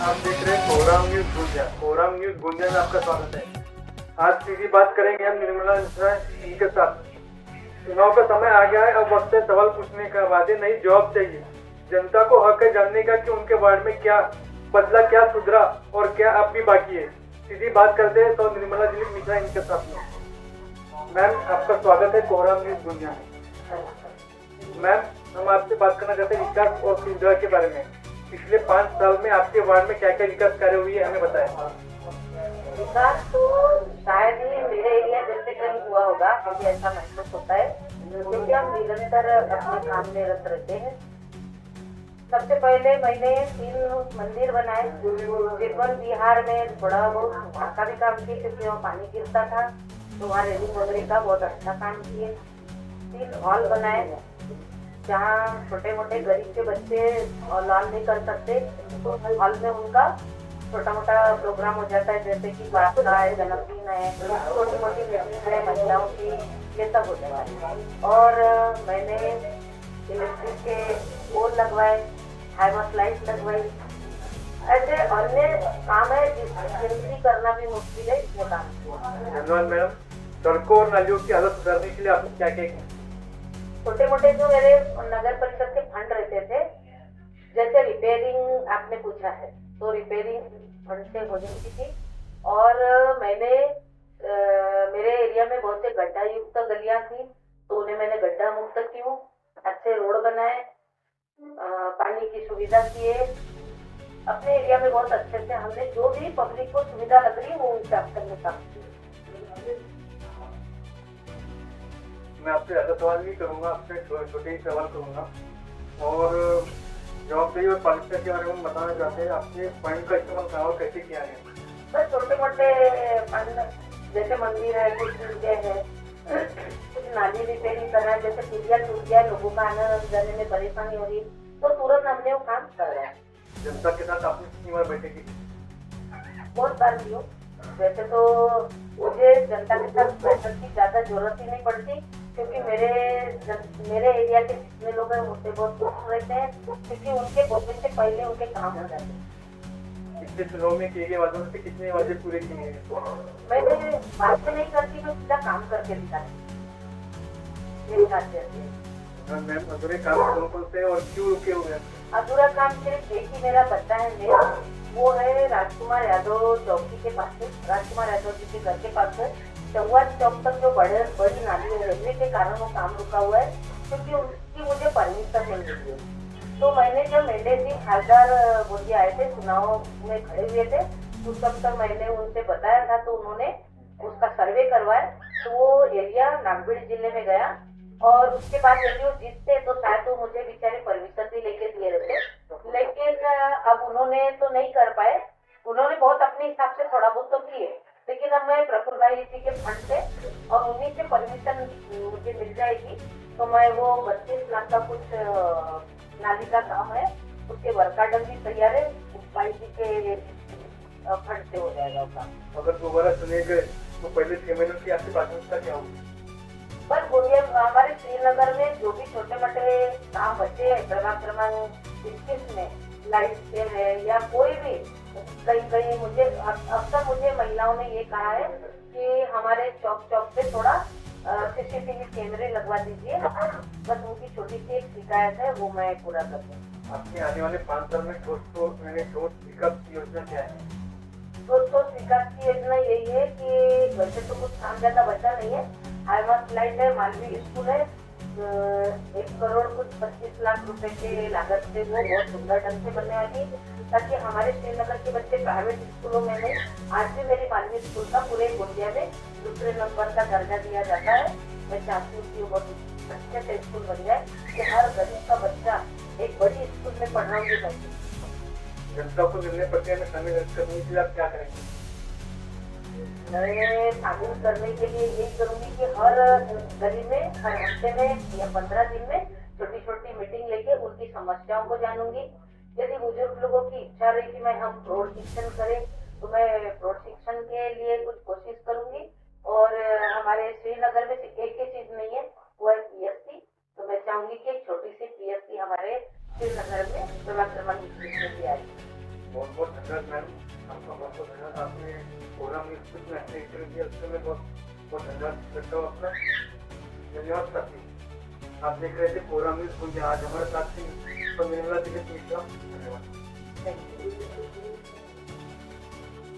आप देख रहे हैं कोहराम न्यूज गोंदिया। कोहराम न्यूज गोंदिया में आपका स्वागत है। आज सीधी बात करेंगे हम निर्मला मिश्रा इनके साथ। चुनाव का समय आ गया है, अब वक्त है सवाल पूछने का। वादे नहीं, जवाब चाहिए। जनता को हक है जानने का कि उनके वार्ड में क्या बदला, क्या सुधरा और क्या अब भी बाकी है। सीधी बात करते हैं तो निर्मला जी मिश्रा इनके साथ में। मैम, आपका स्वागत है कोहराम न्यूज गोंदिया में। मैम, हम आपसे बात करना चाहते हैं विकास और सुविधा के बारे में। पिछले 5 साल में आपके वार्ड में क्या क्या विकास कार्य हुई है, हमें बताएं। विकास तो शायद ही मेरे एरिया जैसे कहीं हुआ होगा, मुझे ऐसा महसूस होता है क्योंकि हम निरंतर अपने काम में रत रहते हैं। सबसे पहले मैंने 3 मंदिर बनाए। तिरपन बिहार में थोड़ा बहुत वहाँ का भी काम किए क्योंकि वहाँ पानी गिरता था, तो वहाँ रेलिंग वगैरह का बहुत अच्छा काम किए। 3 हॉल बनाए जहाँ छोटे मोटे गरीब के बच्चे लॉन नहीं कर सकते, तो हॉल में उनका छोटा मोटा प्रोग्राम हो जाता है, जैसे कि बर्थडे है, जन्मदिन है, छोटी मोटी मीटिंग है महिलाओं की, ये सब हो जाता है। और मैंने इलेक्ट्रिक के पोल लगवाए, हाईमास लाइट लगवाई। ऐसे अन्य काम है जिसकी गिनती करना भी मुश्किल है, इसमें काम किया। धन्यवाद मैडम। सड़कों और नालियों की हालत सुधारने के लिए आपने क्या क्या किया? छोटे मोटे जो मेरे नगर परिषद के फंड रहते थे, जैसे रिपेयरिंग आपने पूछा है, तो रिपेयरिंग फंड से हो जाती थी। और मैंने मेरे एरिया में बहुत से गड्ढा युक्त गलियां थी, तो उन्हें मैंने गड्ढा मुक्त की हूँ। अच्छे रोड बनाए, पानी की सुविधा किए। अपने एरिया में बहुत अच्छे से हमने जो भी पब्लिक को सुविधा लग रही है वो प्राप्त करने का। मैं आपसे ज्यादा सवाल नहीं करूंगा, आपसे छोटे ही सवाल करूंगा। और जवाबदेही और पालिका के बारे में बताना चाहते हैं। आपने फंड का इस्तेमाल कहाँ कैसे किया है? बस छोटे मोटे फंड, जैसे मंदिर है, कुछ दुर्गे है, कुछ नाली रिपेयरिंग करना है, जैसे पुलिया टूट गया, लोगों का आने जाने में परेशानी हो रही, तो तुरंत हमने वो काम कर रहा है। जनता के साथ आपने कितनी बार बैठे की? बहुत बार की हो। वैसे तो मुझे जनता के साथ बैठक की ज्यादा जरूरत ही नहीं पड़ती, क्योंकि मेरे एरिया के जितने लोग हैं मुझसे बहुत खुश रहते हैं, क्योंकि उनके बोलने से पहले उनके काम हो जाते हैं। पिछले चुनाव में किए गए वादों से कितने वादे पूरे किए हैं? मैंने बात नहीं करती, मैं सीधा काम करके दिखाती। मेरी खासियत है। मैम, अधूरे काम कौन से और क्यों रुके हुए हैं? अधूरा काम सिर्फ एक ही मेरा बच्चा है मेरा, वो है राजकुमार यादव चौकी के पास है। राजकुमार यादव जी के घर के पास है चौवा चौक तक जो बड़ी नाली रहने के कारण वो काम रुका हुआ है, क्योंकि उसकी मुझे परमिशन नहीं मिली है। तो मैंने जब मेंढे सिंह हालदार गोंदिया आए थे, चुनाव में खड़े हुए थे, उस वक्त मैंने उनसे बताया था, तो उन्होंने उसका सर्वे करवाया। तो वो एरिया नागपुर जिले में गया, और उसके बाद यदि वो जीतते तो शायद वो मुझे बेचारे परमिशन भी लेके दिए रहते, लेकिन अब उन्होंने तो नहीं कर पाए। उन्होंने बहुत अपने हिसाब से थोड़ा बहुत तो किए, लेकिन अब मैं प्रफुल्ल भाई जी के फंड से और उन्हीं से परमिशन मुझे मिल जाएगी, तो मैं वो 32 लाख का कुछ नाली का काम है, उसके वर्क ऑर्डर भी तैयार है, भाई जी के फंड से हो जाएगा काम। अगर दोबारा चुने गए तो पहले 6 महीनों की आपकी प्राथमिकता क्या होगी? पर गोंदिया हमारे श्रीनगर में जो भी छोटे मोटे काम बचे हैं, प्रभाग क्रमांक 21 में लाइट के है या कोई भी, कहीं मुझे अक्सर मुझे महिलाओं ने ये कहा है कि हमारे चौक चौक पे थोड़ा सीसीटीवी कैमरे लगवा दीजिए। बस उनकी छोटी सी एक शिकायत है, वो मैं पूरा कर दूँ। आपके आने वाले 5 साल में ठोस विकास की योजना क्या है? तो विकास की योजना यही है कि वैसे तो कुछ काम ज्यादा बचा नहीं है। हाईमास लाइट है, मालवीय स्कूल है, 1 करोड़ कुछ 25 लाख रुपए के लागत से वो बहुत सुंदर ढंग से बनने वाली है, ताकि हमारे श्रीनगर के बच्चे प्राइवेट स्कूलों में नहीं। आज भी मेरी मालवीय स्कूल का पूरे गोंदिया में दूसरे नंबर का दर्जा दिया जाता है। मैं चाहती हूँ कि वो बहुत अच्छे से स्कूल बन जाए कि हर गरीब का बच्चा एक बड़ी स्कूल में पढ़ना भी चाहिए। जनता को निर्णय प्रक्रिया में शामिल करने के लिए आप क्या करेंगे? मैं शामिल करने के लिए यही करूंगी कि हर गली में, हर हफ्ते में या 15 दिन में छोटी छोटी मीटिंग लेके उनकी समस्याओं को जानूंगी। यदि बुजुर्ग लोगों की इच्छा रही कि मैं हम प्रौढ़ शिक्षण करें, तो मैं प्रौढ़ शिक्षण के लिए कुछ कोशिश करूंगी। और हमारे श्रीनगर में एक ही चीज नहीं है, वो है पीएससी। तो मैं चाहूंगी कि एक छोटी सी पीएससी हमारे श्रीनगर में प्रभाग क्रमांक 21 में भी आए। बहुत बहुत धन्यवाद मैम, आपका बहुत बहुत धन्यवाद। आपने कोरम न्यूज़ कुछ नेशनल इंटरव्यू दिया, उसके मैं बहुत बहुत धन्यवाद करता हूँ अपना। धन्यवाद साथी, आप देख रहे थे कोरम न्यूज़ गुंजा। आज हमारे साथ थी निर्मला जी के। धन्यवाद। Thank you.